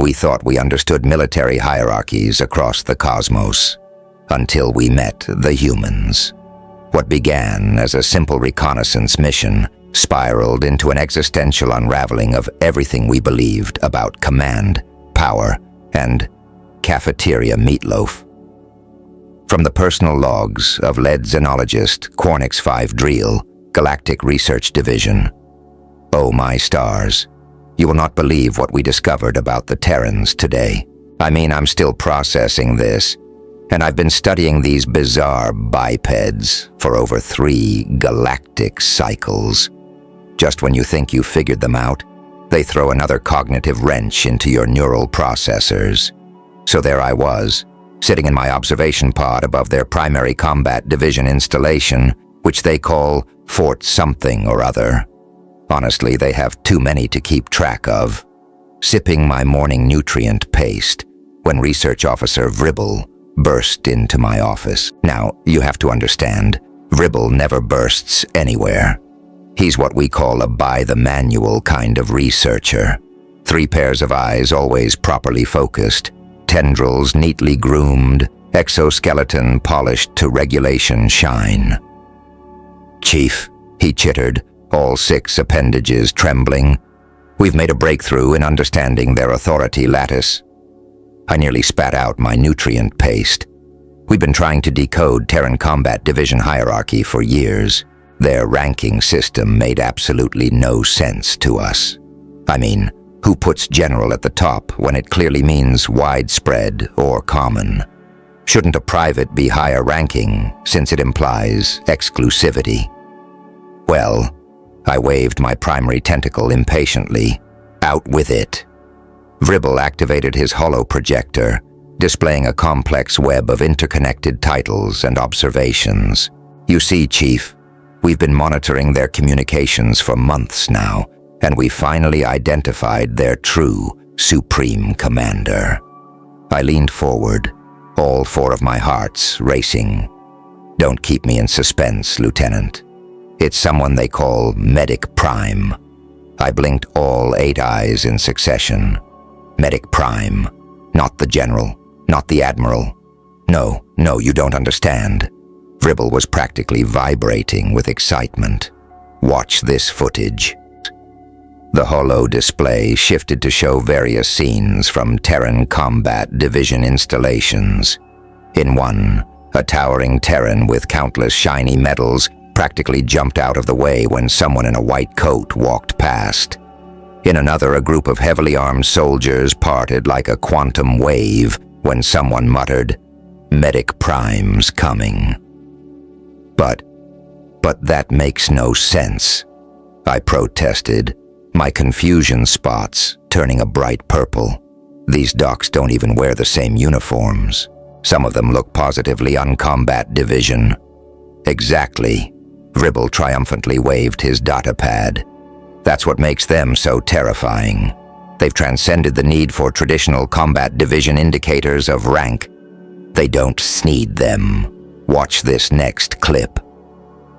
We thought we understood military hierarchies across the cosmos, until we met the humans. What began as a simple reconnaissance mission spiraled into an existential unraveling of everything we believed about command, power, and cafeteria meatloaf. From the personal logs of lead xenologist Quarnix 5 Dreel, Galactic Research Division. Oh my stars, you will not believe what we discovered about the Terrans today. I mean, I'm still processing this, and I've been studying these bizarre bipeds for over 3 galactic cycles. Just when you think you've figured them out, they throw another cognitive wrench into your neural processors. So there I was, sitting in my observation pod above their primary combat division installation, which they call Fort Something or Other. Honestly, they have too many to keep track of. Sipping my morning nutrient paste, when Research Officer Vribble burst into my office. Now, you have to understand, Vribble never bursts anywhere. He's what we call a by-the-manual kind of researcher. 3 pairs of eyes always properly focused, tendrils neatly groomed, exoskeleton polished to regulation shine. "Chief," he chittered, all 6 appendages trembling, "we've made a breakthrough in understanding their authority lattice." I nearly spat out my nutrient paste. We've been trying to decode Terran Combat Division hierarchy for years. Their ranking system made absolutely no sense to us. I mean, who puts general at the top when it clearly means widespread or common? Shouldn't a private be higher ranking since it implies exclusivity? Well, I waved my primary tentacle impatiently. Out with it. Vribble activated his holo projector, displaying a complex web of interconnected titles and observations. "You see, Chief, we've been monitoring their communications for months now, and we finally identified their true Supreme Commander." I leaned forward, all 4 of my hearts racing. "Don't keep me in suspense, Lieutenant. It's someone they call Medic Prime." I blinked all 8 eyes in succession. Medic Prime. Not the General, not the Admiral. No, you don't understand. Vribble was practically vibrating with excitement. "Watch this footage." The holo display shifted to show various scenes from Terran Combat Division installations. In one, a towering Terran with countless shiny medals practically jumped out of the way when someone in a white coat walked past. In another, a group of heavily armed soldiers parted like a quantum wave when someone muttered, "Medic Prime's coming." But that makes no sense, I protested, my confusion spots turning a bright purple. These docs don't even wear the same uniforms. Some of them look positively un-combat division. "Exactly," Vribble triumphantly waved his datapad. "That's what makes them so terrifying. They've transcended the need for traditional combat division indicators of rank. They don't need them. Watch this next clip."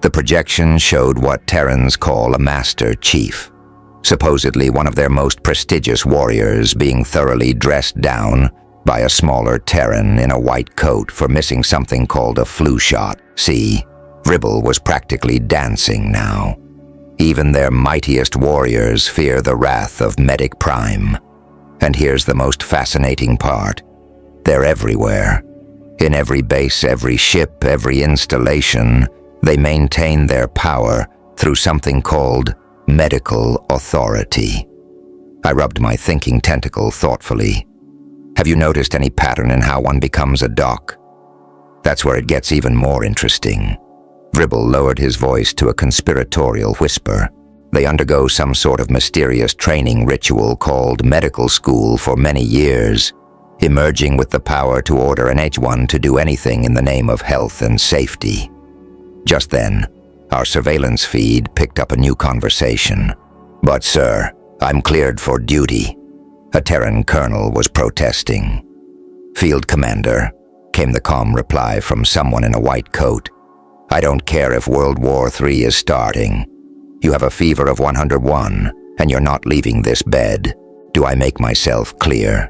The projection showed what Terrans call a Master Chief, supposedly one of their most prestigious warriors being thoroughly dressed down by a smaller Terran in a white coat for missing something called a flu shot. See, Vribble was practically dancing now. Even their mightiest warriors fear the wrath of Medic Prime. And here's the most fascinating part. They're everywhere. In every base, every ship, every installation, they maintain their power through something called medical authority. I rubbed my thinking tentacle thoughtfully. Have you noticed any pattern in how one becomes a doc? That's where it gets even more interesting. Vribble lowered his voice to a conspiratorial whisper. They undergo some sort of mysterious training ritual called medical school for many years, emerging with the power to order an H1 to do anything in the name of health and safety. Just then, our surveillance feed picked up a new conversation. "But sir, I'm cleared for duty." A Terran colonel was protesting. "Field Commander," came the calm reply from someone in a white coat. "I don't care if World War III is starting. You have a fever of 101, and you're not leaving this bed. Do I make myself clear? ...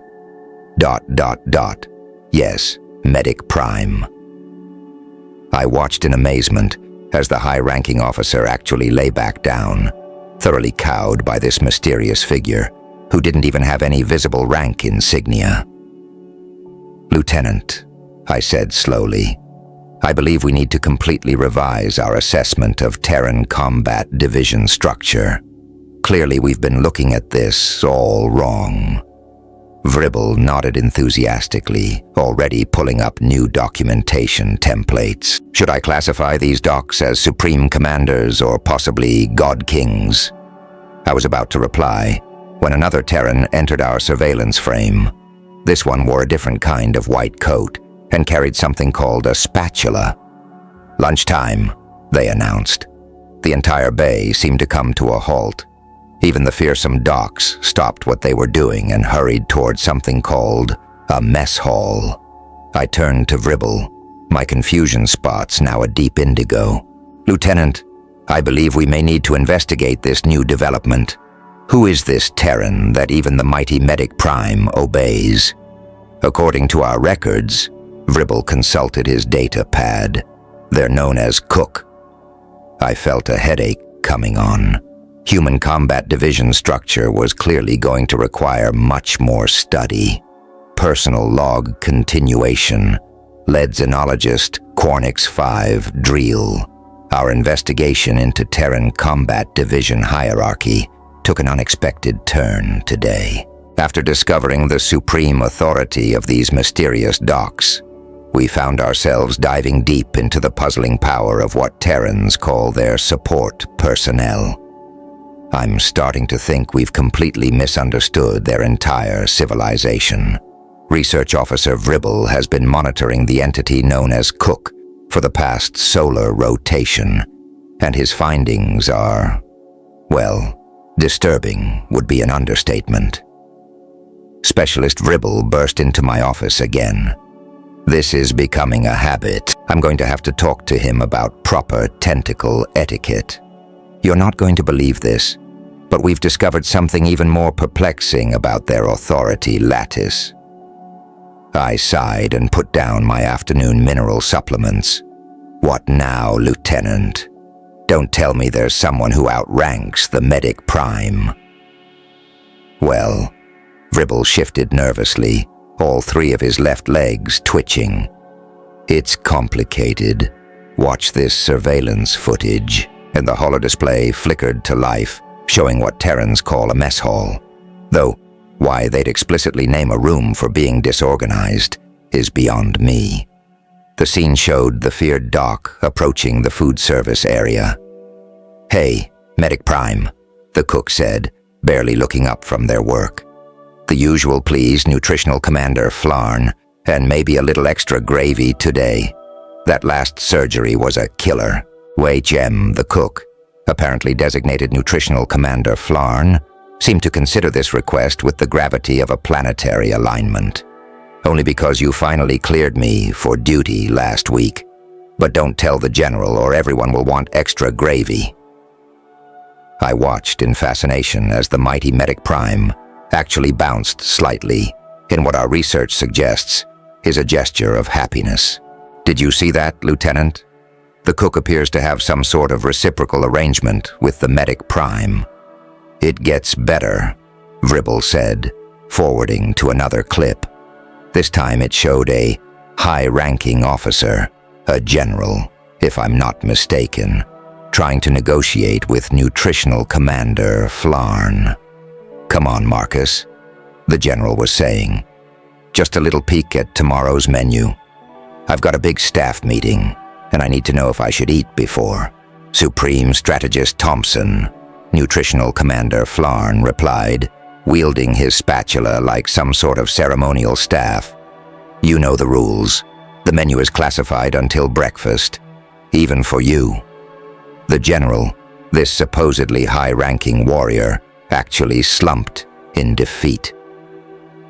Yes, Medic Prime. I watched in amazement as the high-ranking officer actually lay back down, thoroughly cowed by this mysterious figure who didn't even have any visible rank insignia. "Lieutenant," I said slowly, "I believe we need to completely revise our assessment of Terran Combat Division structure. Clearly we've been looking at this all wrong." Vribble nodded enthusiastically, already pulling up new documentation templates. "Should I classify these docs as Supreme Commanders or possibly God Kings?" I was about to reply when another Terran entered our surveillance frame. This one wore a different kind of white coat and carried something called a spatula. "Lunchtime," they announced. The entire bay seemed to come to a halt. Even the fearsome docs stopped what they were doing and hurried toward something called a mess hall. I turned to Vribble, my confusion spots now a deep indigo. "Lieutenant, I believe we may need to investigate this new development. Who is this Terran that even the mighty Medic Prime obeys?" "According to our records," Vribble consulted his data pad, "they're known as Cook." I felt a headache coming on. Human Combat Division structure was clearly going to require much more study. Personal log continuation. Lead xenologist, Quarnix 5, Dreel. Our investigation into Terran Combat Division hierarchy took an unexpected turn today. After discovering the supreme authority of these mysterious docs, we found ourselves diving deep into the puzzling power of what Terrans call their support personnel. I'm starting to think we've completely misunderstood their entire civilization. Research Officer Vribble has been monitoring the entity known as Cook for the past solar rotation, and his findings are, well, disturbing would be an understatement. Specialist Vribble burst into my office again. "This is becoming a habit. I'm going to have to talk to him about proper tentacle etiquette. You're not going to believe this, but we've discovered something even more perplexing about their authority lattice." I sighed and put down my afternoon mineral supplements. "What now, Lieutenant? Don't tell me there's someone who outranks the Medic Prime." "Well," Vribble shifted nervously, all three of his left legs twitching. "It's complicated. Watch this surveillance footage." And the holodisplay flickered to life, showing what Terrans call a mess hall. Though why they'd explicitly name a room for being disorganized is beyond me. The scene showed the feared doc approaching the food service area. "Hey, Medic Prime," the cook said, barely looking up from their work. "The usual please, Nutritional Commander Flarn, and maybe a little extra gravy today. That last surgery was a killer." Wei Jem, the cook, apparently designated Nutritional Commander Flarn, seemed to consider this request with the gravity of a planetary alignment. "Only because you finally cleared me for duty last week. But don't tell the general or everyone will want extra gravy." I watched in fascination as the mighty Medic Prime actually bounced slightly in what our research suggests is a gesture of happiness. "Did you see that, Lieutenant? The cook appears to have some sort of reciprocal arrangement with the Medic Prime." "It gets better," Vribble said, forwarding to another clip. This time it showed a high-ranking officer, a general, if I'm not mistaken, trying to negotiate with Nutritional Commander Flarn. "Come on, Marcus," the general was saying. "Just a little peek at tomorrow's menu. I've got a big staff meeting, and I need to know if I should eat before." "Supreme Strategist Thompson," Nutritional Commander Flarn replied, wielding his spatula like some sort of ceremonial staff. "You know the rules. The menu is classified until breakfast, even for you." The general, this supposedly high-ranking warrior, actually slumped in defeat.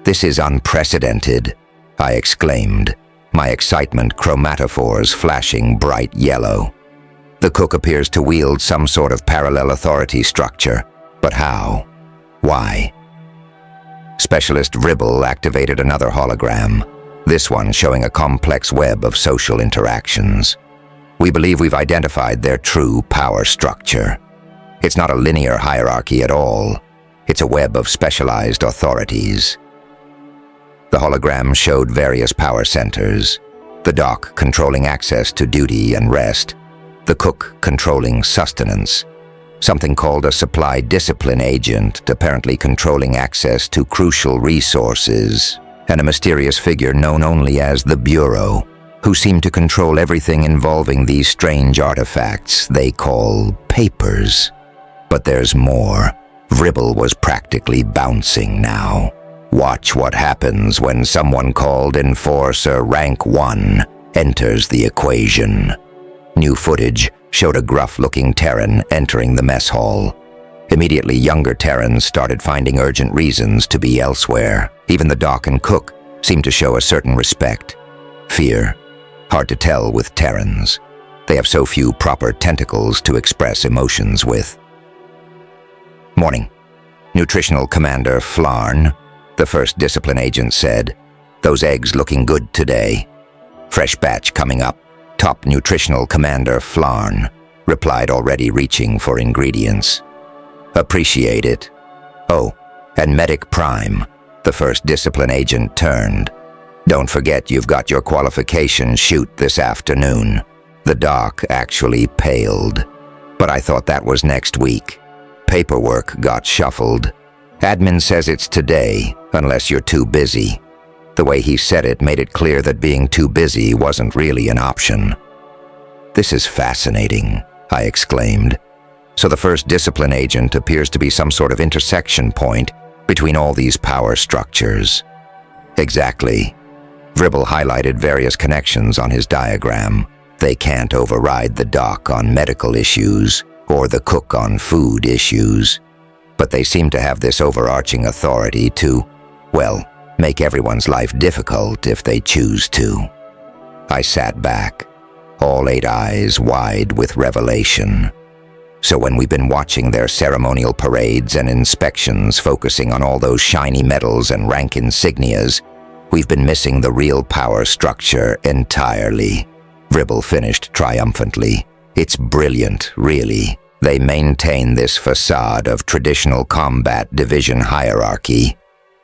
"This is unprecedented," I exclaimed, my excitement chromatophores flashing bright yellow. "The cook appears to wield some sort of parallel authority structure, but how? Why?" Specialist Vribble activated another hologram, this one showing a complex web of social interactions. We believe we've identified their true power structure. It's not a linear hierarchy at all. It's a web of specialized authorities. The hologram showed various power centers, the doc controlling access to duty and rest, the cook controlling sustenance, something called a supply discipline agent apparently controlling access to crucial resources, and a mysterious figure known only as the Bureau, who seemed to control everything involving these strange artifacts they call papers. But there's more. Vribble was practically bouncing now. Watch what happens when someone called Enforcer Rank 1 enters the equation. New footage showed a gruff-looking Terran entering the mess hall. Immediately, younger Terrans started finding urgent reasons to be elsewhere. Even the doc and cook seemed to show a certain respect. Fear. Hard to tell with Terrans. They have so few proper tentacles to express emotions with. Morning. Nutritional Commander Flarn, the first discipline agent, said, "Those eggs looking good today. Fresh batch coming up." Top Nutritional Commander Flarn replied, already reaching for ingredients. "Appreciate it." Oh, and Medic Prime, the first discipline agent, turned. "Don't forget you've got your qualification shoot this afternoon." The doc actually paled. "But I thought that was next week." Paperwork got shuffled. "Admin says it's today, unless you're too busy." The way he said it made it clear that being too busy wasn't really an option. "This is fascinating," I exclaimed. "So the first discipline agent appears to be some sort of intersection point between all these power structures." "Exactly." Vribble highlighted various connections on his diagram. They can't override the doc on medical issues or the cook on food issues, but they seem to have this overarching authority to, well, make everyone's life difficult if they choose to. I sat back, all 8 eyes wide with revelation. So when we've been watching their ceremonial parades and inspections focusing on all those shiny medals and rank insignias, we've been missing the real power structure entirely. Vribble finished triumphantly. "It's brilliant, really. They maintain this facade of traditional combat division hierarchy,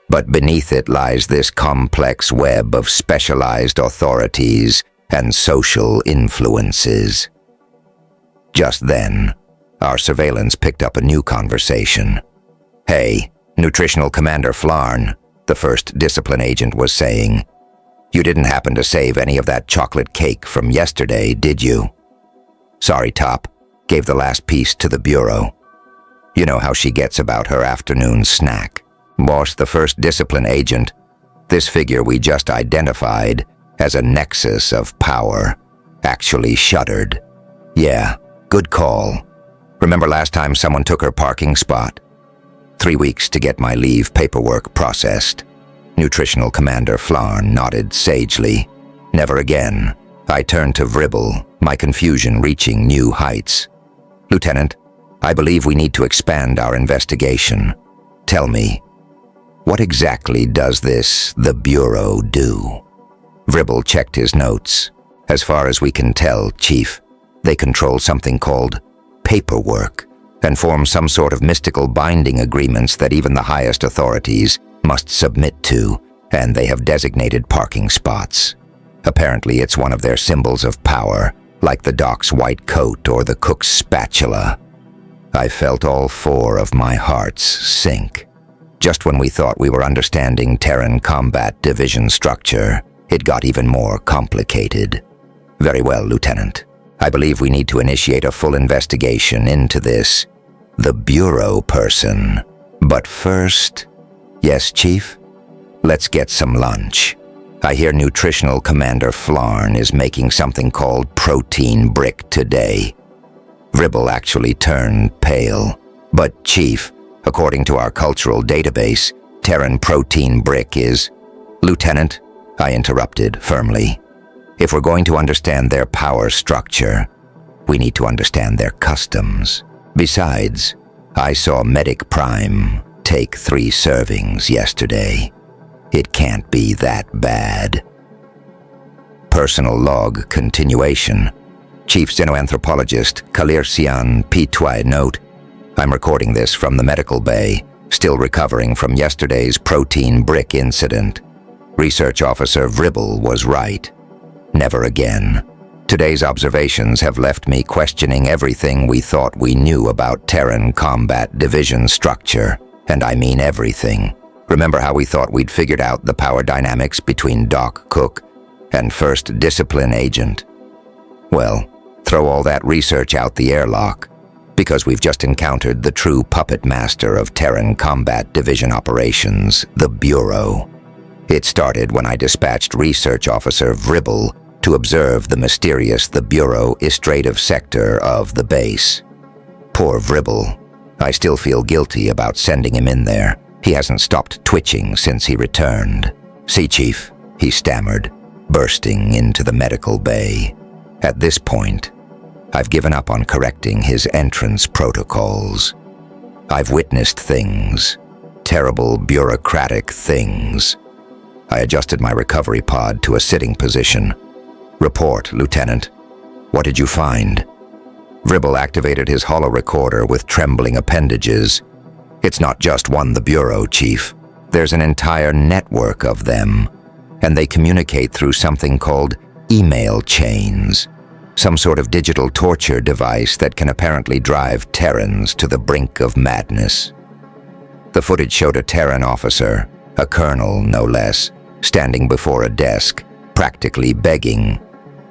but beneath it lies this complex web of specialized authorities and social influences." Just then, our surveillance picked up a new conversation. "Hey, Nutritional Commander Flarn," the first discipline agent was saying. "You didn't happen to save any of that chocolate cake from yesterday, did you?" "Sorry, Top. Gave the last piece to the Bureau. You know how she gets about her afternoon snack." Boss, the first discipline agent, this figure we just identified as a nexus of power, actually shuddered. "Yeah, good call. Remember last time someone took her parking spot? 3 weeks to get my leave paperwork processed." Nutritional Commander Flarn nodded sagely. "Never again." I turned to Vribble, my confusion reaching new heights. "Lieutenant, I believe we need to expand our investigation. Tell me, what exactly does the Bureau do?" Vribble checked his notes. "As far as we can tell, Chief, they control something called paperwork and form some sort of mystical binding agreements that even the highest authorities must submit to, and they have designated parking spots. Apparently it's one of their symbols of power, like the doc's white coat or the cook's spatula." I felt all 4 of my hearts sink. Just when we thought we were understanding Terran combat division structure, it got even more complicated. "Very well, Lieutenant. I believe we need to initiate a full investigation into the Bureau person. But first..." "Yes, Chief? Let's get some lunch. I hear Nutritional Commander Flarn is making something called protein brick today." Vribble actually turned pale. "But Chief, according to our cultural database, Terran protein brick is..." "Lieutenant," I interrupted firmly, "if we're going to understand their power structure, we need to understand their customs. Besides, I saw Medic Prime take 3 servings yesterday. It can't be that bad. Personal log continuation. Chief Xenoanthropologist Kalirsian P. note, I'm recording this from the medical bay, still recovering from yesterday's protein brick incident. Research Officer Vribble was right. Never again. Today's observations have left me questioning everything we thought we knew about Terran Combat Division structure, and I mean everything. Remember how we thought we'd figured out the power dynamics between Doc Cook and First Discipline Agent? Well, throw all that research out the airlock, because we've just encountered the true puppet master of Terran Combat Division operations, the Bureau. It started when I dispatched Research Officer Vribble to observe the mysterious the Bureau Istrative sector of the base. Poor Vribble. I still feel guilty about sending him in there. He hasn't stopped twitching since he returned. "See, Chief," he stammered, bursting into the medical bay. At this point, I've given up on correcting his entrance protocols. I've witnessed things, terrible bureaucratic things. I adjusted my recovery pod to a sitting position. "Report, Lieutenant. What did you find?" Vribble activated his holo-recorder with trembling appendages. "It's not just one the Bureau, Chief. There's an entire network of them, and they communicate through something called email chains, some sort of digital torture device that can apparently drive Terrans to the brink of madness." The footage showed a Terran officer, a colonel no less, standing before a desk, practically begging,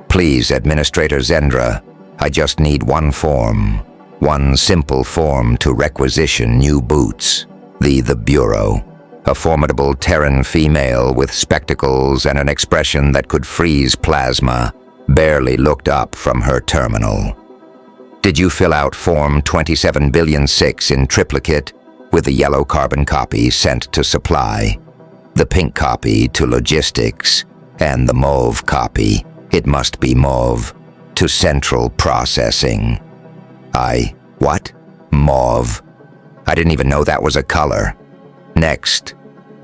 "Please, Administrator Zendra, I just need one form, one simple form to requisition new boots." The Bureau, a formidable Terran female with spectacles and an expression that could freeze plasma, barely looked up from her terminal. "Did you fill out Form 27,000,006 in triplicate with the yellow carbon copy sent to supply, the pink copy to logistics, and the mauve copy, it must be mauve, to central processing?" What? Mauve? I didn't even know that was a color. "Next,"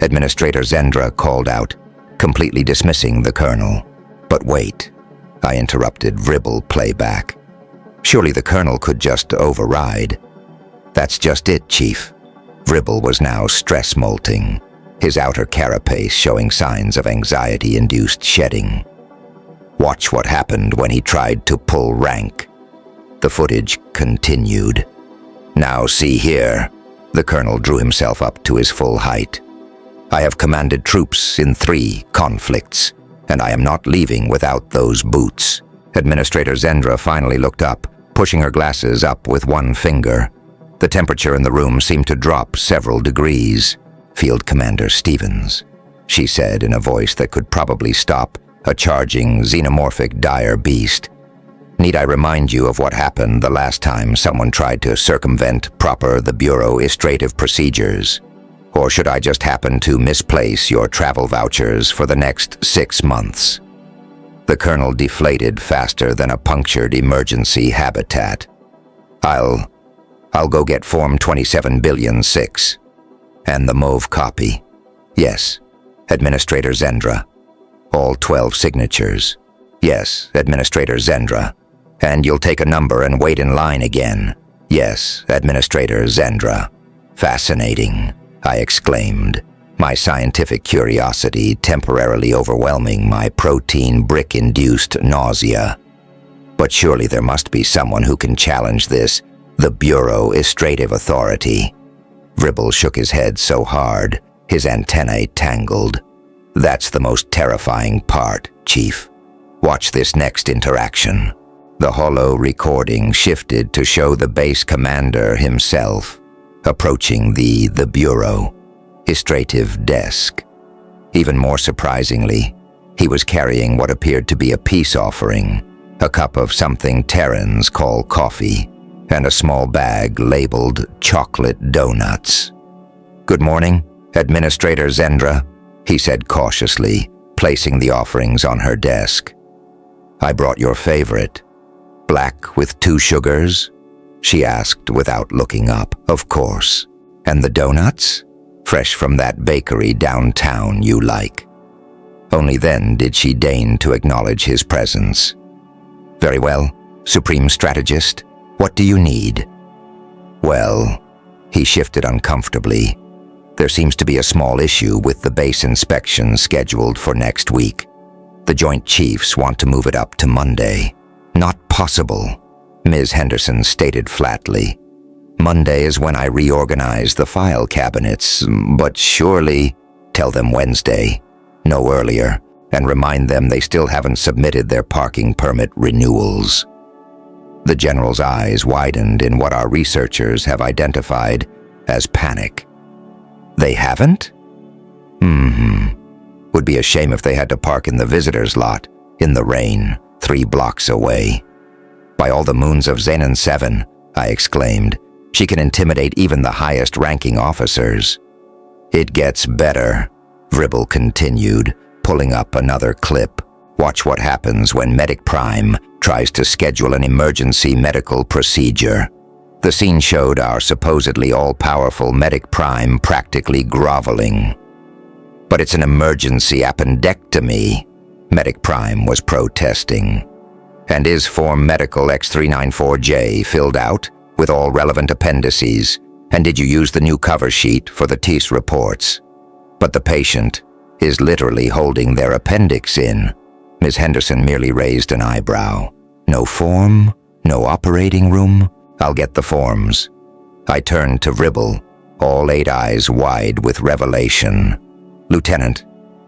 Administrator Zendra called out, completely dismissing the colonel. "But wait," I interrupted Vribble playback. "Surely the colonel could just override." "That's just it, Chief." Vribble was now stress-molting, his outer carapace showing signs of anxiety-induced shedding. "Watch what happened when he tried to pull rank." The footage continued. "Now see here." The colonel drew himself up to his full height. "I have commanded troops in 3 conflicts, and I am not leaving without those boots." Administrator Zendra finally looked up, pushing her glasses up with one finger. The temperature in the room seemed to drop several degrees. "Field Commander Stevens," she said in a voice that could probably stop a charging xenomorphic dire beast. "Need I remind you of what happened the last time someone tried to circumvent proper the Bureau Istrative procedures? Or should I just happen to misplace your travel vouchers for the next 6 months?" The colonel deflated faster than a punctured emergency habitat. I'll go get Form 27,000,006. "And the mauve copy?" "Yes, Administrator Zendra." "All 12 signatures?" "Yes, Administrator Zendra." "And you'll take a number and wait in line again?" "Yes, Administrator Zendra." "Fascinating," I exclaimed, my scientific curiosity temporarily overwhelming my protein brick-induced nausea. "But surely there must be someone who can challenge this, the Bureau Istrative Authority." Vribble shook his head so hard, his antennae tangled. "That's the most terrifying part, Chief. Watch this next interaction." The holo recording shifted to show the base commander himself, approaching the Bureau Istrative desk. Even more surprisingly, he was carrying what appeared to be a peace offering, a cup of something Terrans call coffee, and a small bag labeled chocolate donuts. "Good morning, Administrator Zendra," he said cautiously, placing the offerings on her desk. "I brought your favorite. Black with 2 sugars?" she asked without looking up. "Of course." And the donuts? Fresh from that bakery downtown you like. Only then did she deign to acknowledge his presence. Very well, Supreme Strategist, what do you need? Well, he shifted uncomfortably. There seems to be a small issue with the base inspection scheduled for next week. The Joint Chiefs want to move it up to Monday. Not possible, Ms. Henderson stated flatly. Monday is when I reorganize the file cabinets, but surely tell them Wednesday, no earlier, and remind them they still haven't submitted their parking permit renewals. The General's eyes widened in what our researchers have identified as panic. They haven't? Would be a shame if they had to park in the visitors' lot, in the rain, 3 blocks away. By all the moons of Xenon 7, I exclaimed, she can intimidate even the highest-ranking officers. It gets better, Vribble continued, pulling up another clip. Watch what happens when Medic Prime tries to schedule an emergency medical procedure. The scene showed our supposedly all-powerful Medic Prime practically groveling. But it's an emergency appendectomy, Medic Prime was protesting. And is Form Medical X394J filled out with all relevant appendices? And did you use the new cover sheet for the TIS reports? But the patient is literally holding their appendix in. Ms. Henderson merely raised an eyebrow. No form? No operating room? I'll get the forms. I turned to Vribble, all 8 eyes wide with revelation. Lieutenant,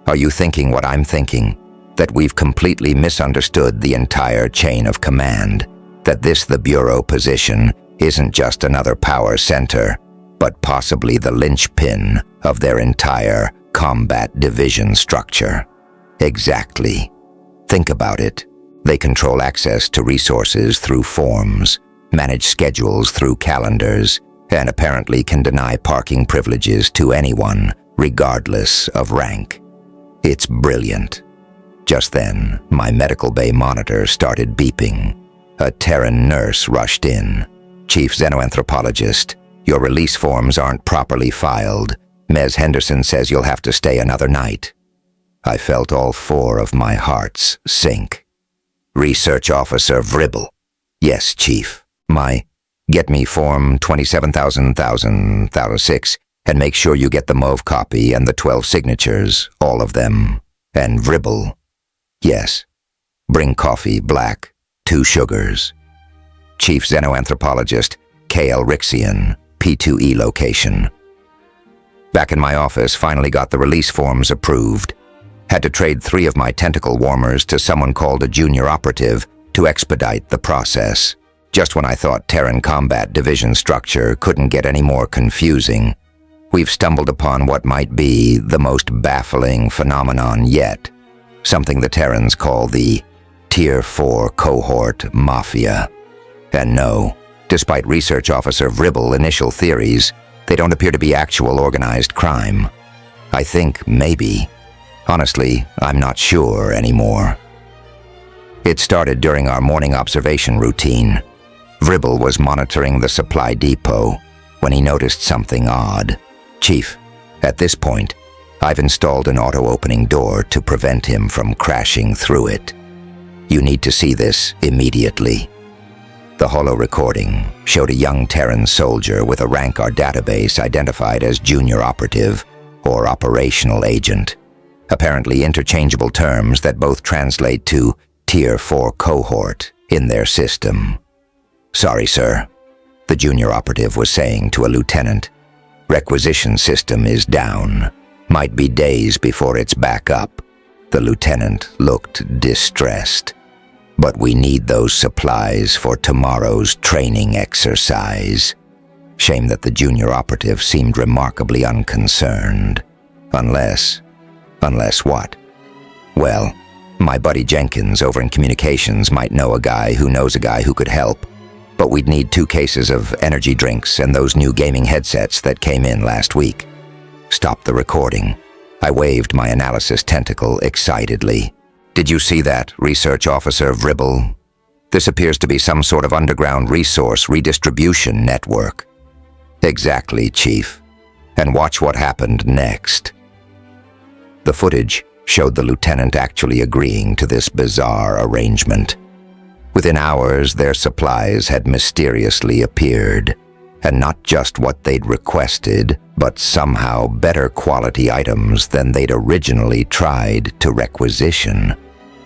are you thinking what I'm thinking? That we've completely misunderstood the entire chain of command? That the Bureau position isn't just another power center, but possibly the linchpin of their entire combat division structure? Exactly. Think about it. They control access to resources through forms, manage schedules through calendars, and apparently can deny parking privileges to anyone, regardless of rank. It's brilliant. Just then, my medical bay monitor started beeping. A Terran nurse rushed in. Chief Xenoanthropologist, your release forms aren't properly filed. Ms. Henderson says you'll have to stay another night. I felt all 4 of my hearts sink. Research Officer Vribble. Yes, Chief. Get me Form 27,006 and make sure you get the mauve copy and the 12 signatures, all of them. And Vribble. Yes. Bring coffee, black, 2 sugars. Chief Xenoanthropologist, K.L. Rixian, P2E location. Back in my office, finally got the release forms approved. Had to trade 3 of my tentacle warmers to someone called a junior operative to expedite the process. Just when I thought Terran combat division structure couldn't get any more confusing, we've stumbled upon what might be the most baffling phenomenon yet. Something the Terrans call the Tier 4 Cohort Mafia. And no, despite Research Officer Vribble initial theories, they don't appear to be actual organized crime. I think maybe. Honestly, I'm not sure anymore. It started during our morning observation routine. Vribble was monitoring the supply depot when he noticed something odd. Chief, at this point, I've installed an auto-opening door to prevent him from crashing through it. You need to see this immediately. The holo recording showed a young Terran soldier with a rank our database identified as junior operative or operational agent, apparently interchangeable terms that both translate to Tier 4 cohort in their system. Sorry, sir, the junior operative was saying to a lieutenant. Requisition system is down. Might be days before it's back up. The lieutenant looked distressed. But we need those supplies for tomorrow's training exercise. Shame that the junior operative seemed remarkably unconcerned. Unless what? Well, my buddy Jenkins over in communications might know a guy who knows a guy who could help. But we'd need 2 cases of energy drinks and those new gaming headsets that came in last week. Stop the recording. I waved my analysis tentacle excitedly. Did you see that, Research Officer Vribble? This appears to be some sort of underground resource redistribution network. Exactly, Chief. And watch what happened next. The footage showed the lieutenant actually agreeing to this bizarre arrangement. Within hours, their supplies had mysteriously appeared, and not just what they'd requested, but somehow better quality items than they'd originally tried to requisition.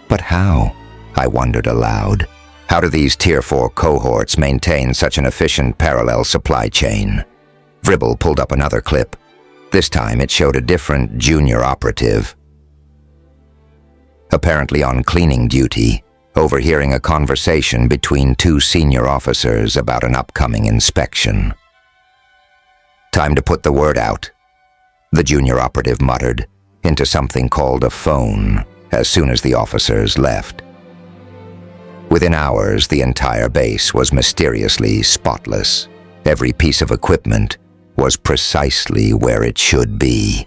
But how? I wondered aloud. How do these Tier 4 cohorts maintain such an efficient parallel supply chain? Vribble pulled up another clip. This time it showed a different junior operative, apparently on cleaning duty, overhearing a conversation between two senior officers about an upcoming inspection. "Time to put the word out," the junior operative muttered into something called a phone as soon as the officers left. Within hours, the entire base was mysteriously spotless. Every piece of equipment was precisely where it should be,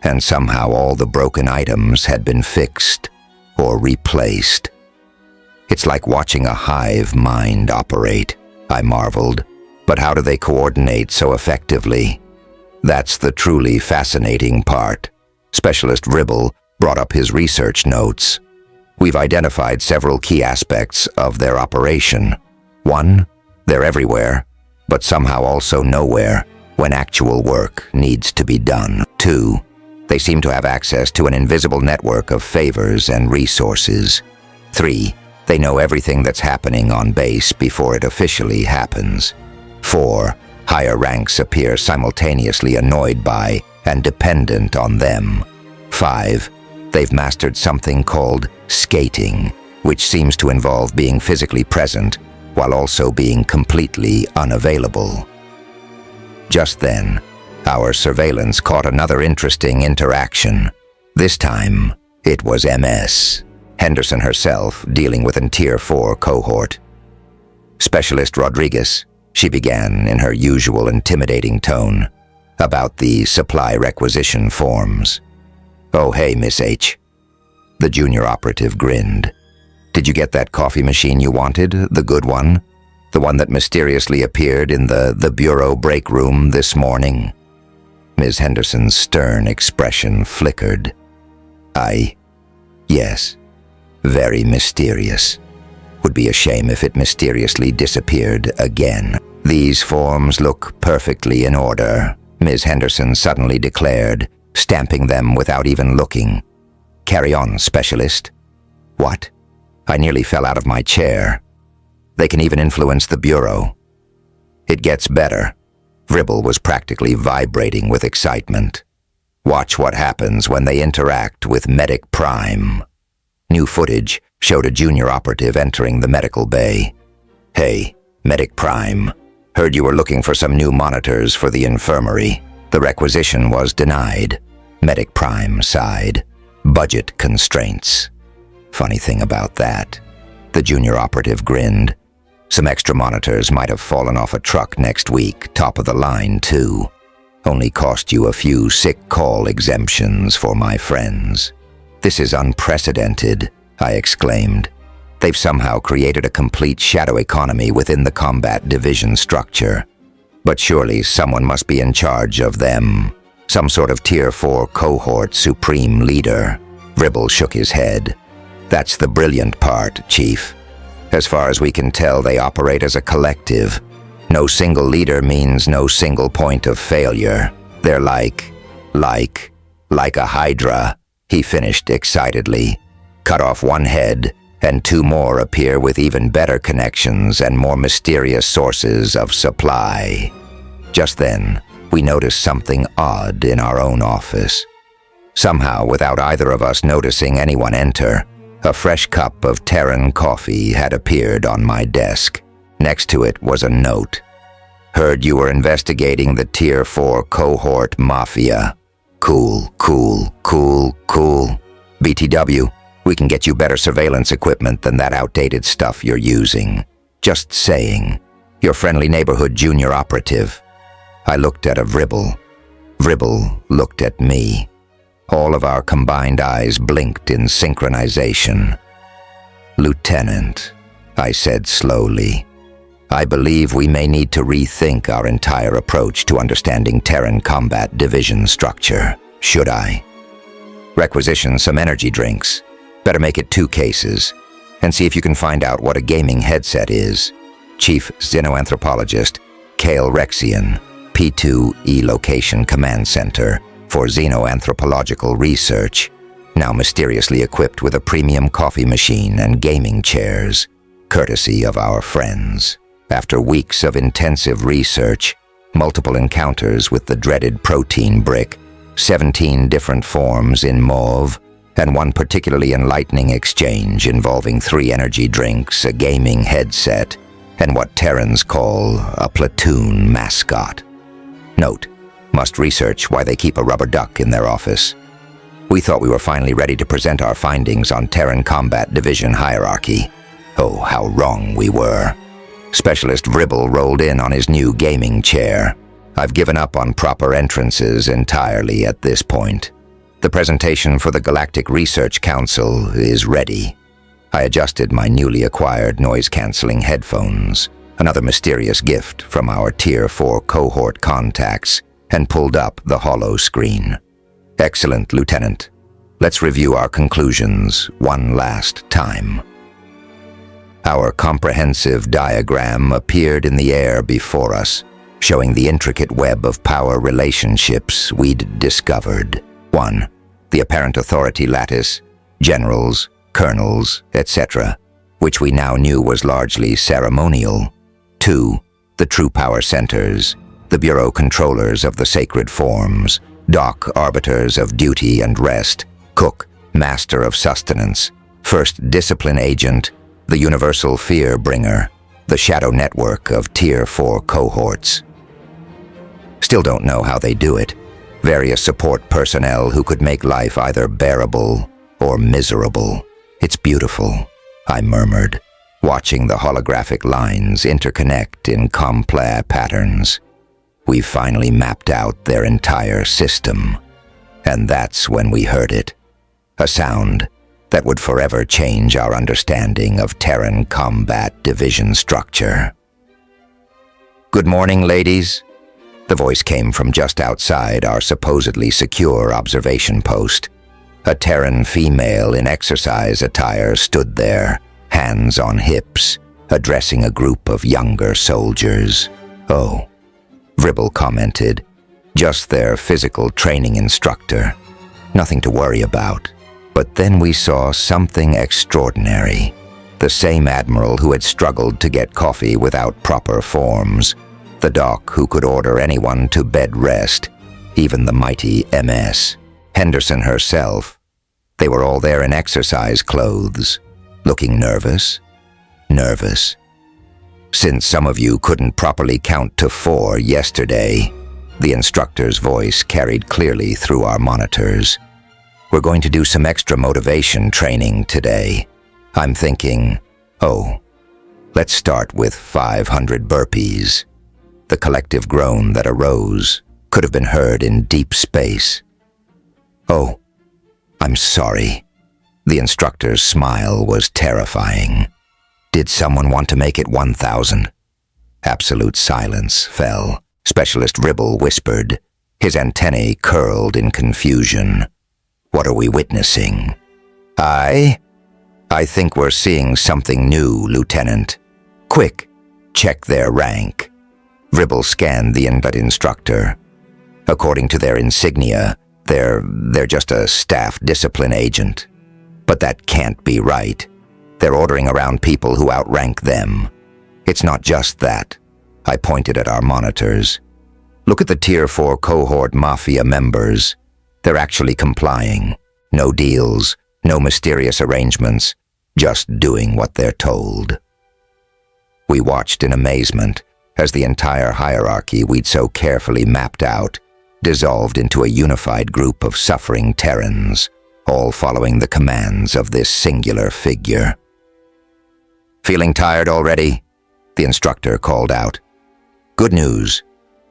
and somehow all the broken items had been fixed or replaced. It's like watching a hive mind operate, I marveled. But how do they coordinate so effectively? That's the truly fascinating part. Specialist Vribble brought up his research notes. We've identified several key aspects of their operation. 1, they're everywhere, but somehow also nowhere when actual work needs to be done. 2, they seem to have access to an invisible network of favors and resources. 3, they know everything that's happening on base before it officially happens. 4, higher ranks appear simultaneously annoyed by and dependent on them. 5, they've mastered something called skating, which seems to involve being physically present while also being completely unavailable. Just then, our surveillance caught another interesting interaction. This time, it was MS Henderson herself dealing with a Tier 4 cohort. "Specialist Rodriguez," she began in her usual intimidating tone, "about the supply requisition forms." "Oh, hey, Miss H." The junior operative grinned. "Did you get that coffee machine you wanted, the good one? The one that mysteriously appeared in the bureau break room this morning?" Ms. Henderson's stern expression flickered. Yes. Very mysterious. Would be a shame if it mysteriously disappeared again." "These forms look perfectly in order," Ms. Henderson suddenly declared, stamping them without even looking. "Carry on, Specialist." "What?" I nearly fell out of my chair. "They can even influence the Bureau." "It gets better." Vribble was practically vibrating with excitement. "Watch what happens when they interact with Medic Prime." New footage showed a junior operative entering the medical bay. "Hey, Medic Prime. Heard you were looking for some new monitors for the infirmary. The requisition was denied." Medic Prime sighed. "Budget constraints." "Funny thing about that." The junior operative grinned. "Some extra monitors might have fallen off a truck next week, top of the line too. Only cost you a few sick call exemptions for my friends." "This is unprecedented," I exclaimed. "They've somehow created a complete shadow economy within the combat division structure. But surely someone must be in charge of them. Some sort of Tier 4 cohort supreme leader." Vribble shook his head. "That's the brilliant part, Chief. As far as we can tell, they operate as a collective. No single leader means no single point of failure. They're like a hydra," he finished excitedly. "Cut off one head, and 2 more appear with even better connections and more mysterious sources of supply." Just then, we noticed something odd in our own office. Somehow, without either of us noticing anyone enter, a fresh cup of Terran coffee had appeared on my desk. Next to it was a note. "Heard you were investigating the Tier 4 cohort mafia. Cool. BTW, we can get you better surveillance equipment than that outdated stuff you're using. Just saying. Your friendly neighborhood junior operative." I looked at Vribble. Vribble looked at me. All of our combined eyes blinked in synchronization. "Lieutenant," I said slowly, I believe we may need to rethink our entire approach to understanding Terran combat division structure. Should I? Requisition some energy drinks. Better make it 2 cases. And see if you can find out what a gaming headset is. Chief Xenoanthropologist Kale Rexian, P2E Location Command Center for Xenoanthropological Research, now mysteriously equipped with a premium coffee machine and gaming chairs, courtesy of our friends. After weeks of intensive research, multiple encounters with the dreaded protein brick, 17 different forms in mauve, and one particularly enlightening exchange involving 3 energy drinks, a gaming headset, and what Terrans call a platoon mascot. Note, must research why they keep a rubber duck in their office. We thought we were finally ready to present our findings on Terran combat division hierarchy. Oh, how wrong we were. Specialist Vribble rolled in on his new gaming chair. I've given up on proper entrances entirely at this point. The presentation for the Galactic Research Council is ready. I adjusted my newly acquired noise-canceling headphones, another mysterious gift from our Tier 4 cohort contacts, and pulled up the holo screen. Excellent, Lieutenant. Let's review our conclusions one last time. Our comprehensive diagram appeared in the air before us, showing the intricate web of power relationships we'd discovered. 1. The apparent authority lattice, generals, colonels, etc., which we now knew was largely ceremonial. 2. The true power centers, the bureau controllers of the sacred forms, doc arbiters of duty and rest, cook, master of sustenance, first discipline agent, the universal fear bringer, the shadow network of Tier 4 cohorts. Still don't know how they do it. Various support personnel who could make life either bearable or miserable. It's beautiful, I murmured, watching the holographic lines interconnect in complex patterns. We finally mapped out their entire system. And that's when we heard it. A sound that would forever change our understanding of Terran combat division structure. Good morning, ladies. The voice came from just outside our supposedly secure observation post. A Terran female in exercise attire stood there, hands on hips, addressing a group of younger soldiers. Oh, Vribble commented, just their physical training instructor. Nothing to worry about. But then we saw something extraordinary. The same admiral who had struggled to get coffee without proper forms, the doc who could order anyone to bed rest, even the mighty MS, Henderson herself. They were all there in exercise clothes, looking nervous. Since some of you couldn't properly count to 4 yesterday, the instructor's voice carried clearly through our monitors. We're going to do some extra motivation training today. I'm thinking, let's start with 500 burpees. The collective groan that arose could have been heard in deep space. Oh, I'm sorry. The instructor's smile was terrifying. Did someone want to make it 1,000? Absolute silence fell. Specialist Vribble whispered, his antennae curled in confusion. What are we witnessing? I think we're seeing something new, Lieutenant. Quick, check their rank. Vribble scanned the instructor. According to their insignia, they're just a staff discipline agent. But that can't be right. They're ordering around people who outrank them. It's not just that. I pointed at our monitors. Look at the Tier 4 cohort mafia members. They're actually complying. No deals, no mysterious arrangements, just doing what they're told. We watched in amazement as the entire hierarchy we'd so carefully mapped out dissolved into a unified group of suffering Terrans, all following the commands of this singular figure. Feeling tired already? The instructor called out. Good news.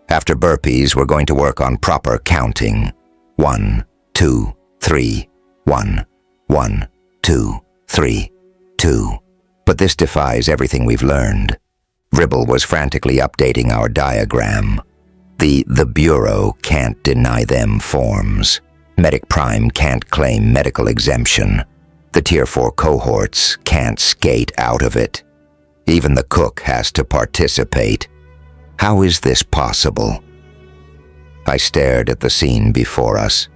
After burpees, we're going to work on proper counting. 1, 2, 3, 1, 1, 2, 3, 2. But this defies everything we've learned. Vribble was frantically updating our diagram. The Bureau can't deny them forms. Medic Prime can't claim medical exemption. The Tier 4 cohorts can't skate out of it. Even the cook has to participate. How is this possible? I stared at the scene before us,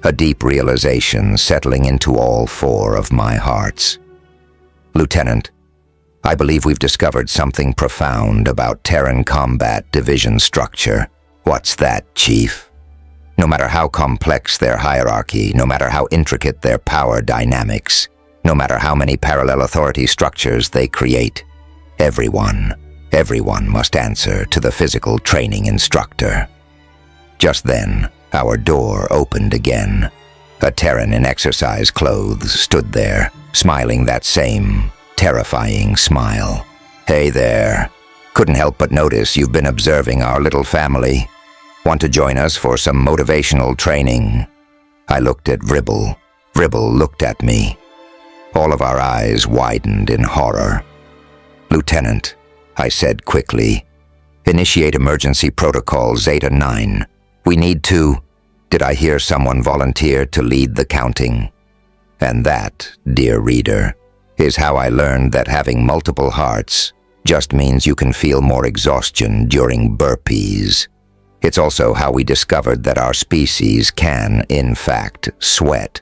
a deep realization settling into all four of my hearts. Lieutenant, I believe we've discovered something profound about Terran Combat Division structure. What's that, Chief? No matter how complex their hierarchy, no matter how intricate their power dynamics, no matter how many parallel authority structures they create, everyone must answer to the physical training instructor. Just then, our door opened again. A Terran in exercise clothes stood there, smiling that same terrifying smile. Hey there. Couldn't help but notice you've been observing our little family. Want to join us for some motivational training? I looked at Vribble. Vribble looked at me. All of our eyes widened in horror. Lieutenant, I said quickly, initiate emergency protocol Zeta 9. We need to... Did I hear someone volunteer to lead the counting? And that, dear reader, is how I learned that having multiple hearts just means you can feel more exhaustion during burpees. It's also how we discovered that our species can, in fact, sweat